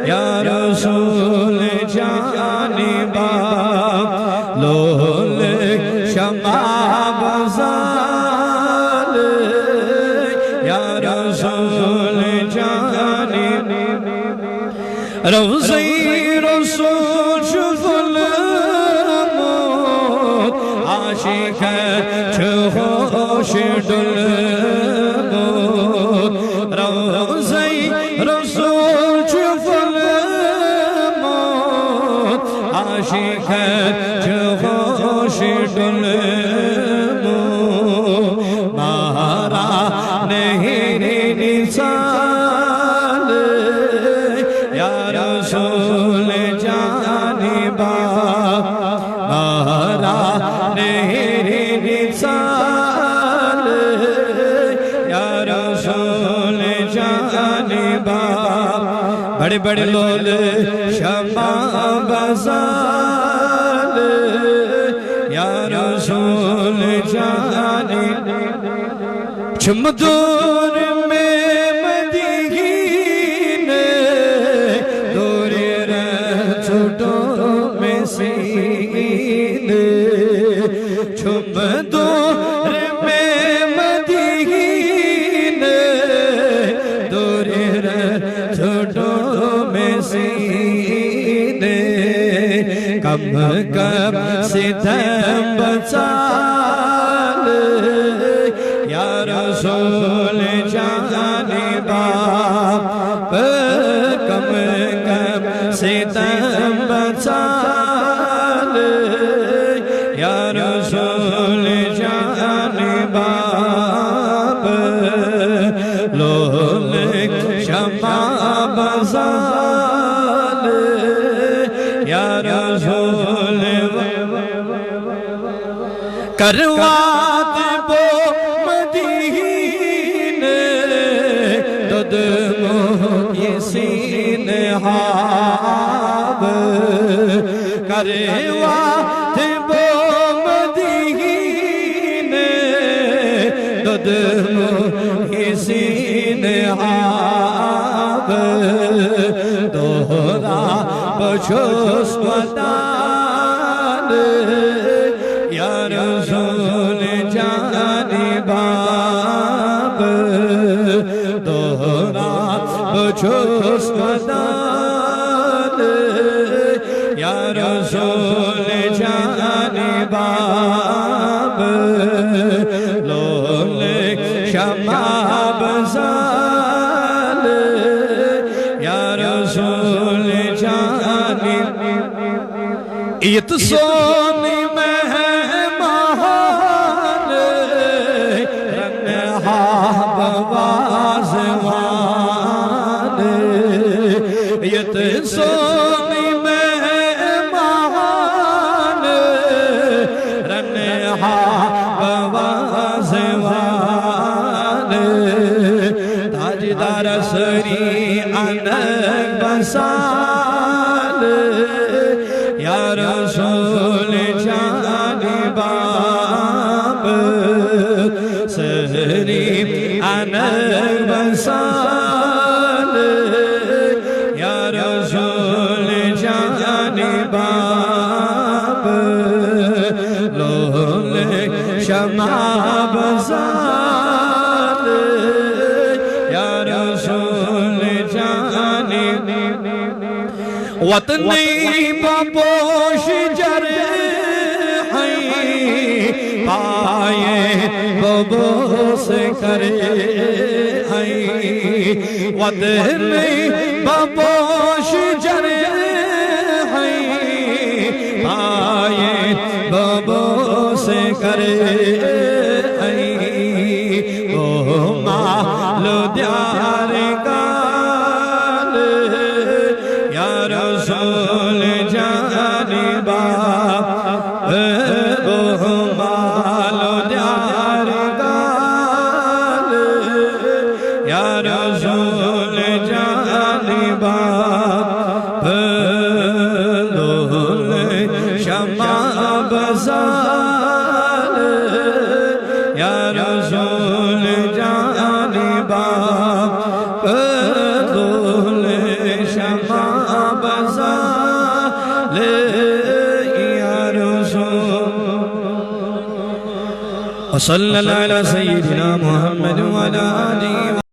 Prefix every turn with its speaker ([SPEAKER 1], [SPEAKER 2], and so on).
[SPEAKER 1] या रसूल जानिबा लोल शमा बज़ाल या रसूल जानिबा रौज़े रसूल शुफ़ुल मोत आशिक चहोश डुल मोत रौज़े रसूल शुफ़ुल मोत आशिक चहोश डुल मोत मारा नहीं निसाल या रसूल जानिबा मारा नहीं निसाल या रसूल जानिबा बड़े बड़े लोल शमा बज़ाल या रसूल जानिबा चमदूर में मदीने दूरे रछोटों में सीने चमदूर में मदीने दूरे रछोटों में सीने कम कम सितम बचाल या रसूल जानिबा कम कम सितम बचाल या रसूल जानिबा लोल शमा बज़ाल या रसूल करवाते बो मदीने दुद ये सीने हाब करवाते बो मदीने दुद ये सीने हाब दोहरा बचोस वदान या रसूल जानिबा दोहरा बचोस वदान या रसूल जानिबा लोल शमा बज़ाल या रसूल जानिबा इत सोनी मेहमान रन्हा बवाज़वान इत सोनी मेहमान रन्हा बवाज़वान ताजदार सरी अनक बसाल या रसूल जानिबा सहरी अनक बसाल या रसूल जानिबा लोल शमा बज़ाल या रसूल जानिबा वतनी बपोश जरे पाए बबोस करे वतनी बपोश जरे पाए बबोस करे ओ मालो द्यार काल या रसूल जानिबा मालो द्यार काल या रसूल जानिबा लोल शमा बज़ाल या रसूल जानिबा लोल शमा वसल्लल्लाहु अला सय्यिदिना मुहम्मद व अला आलिहि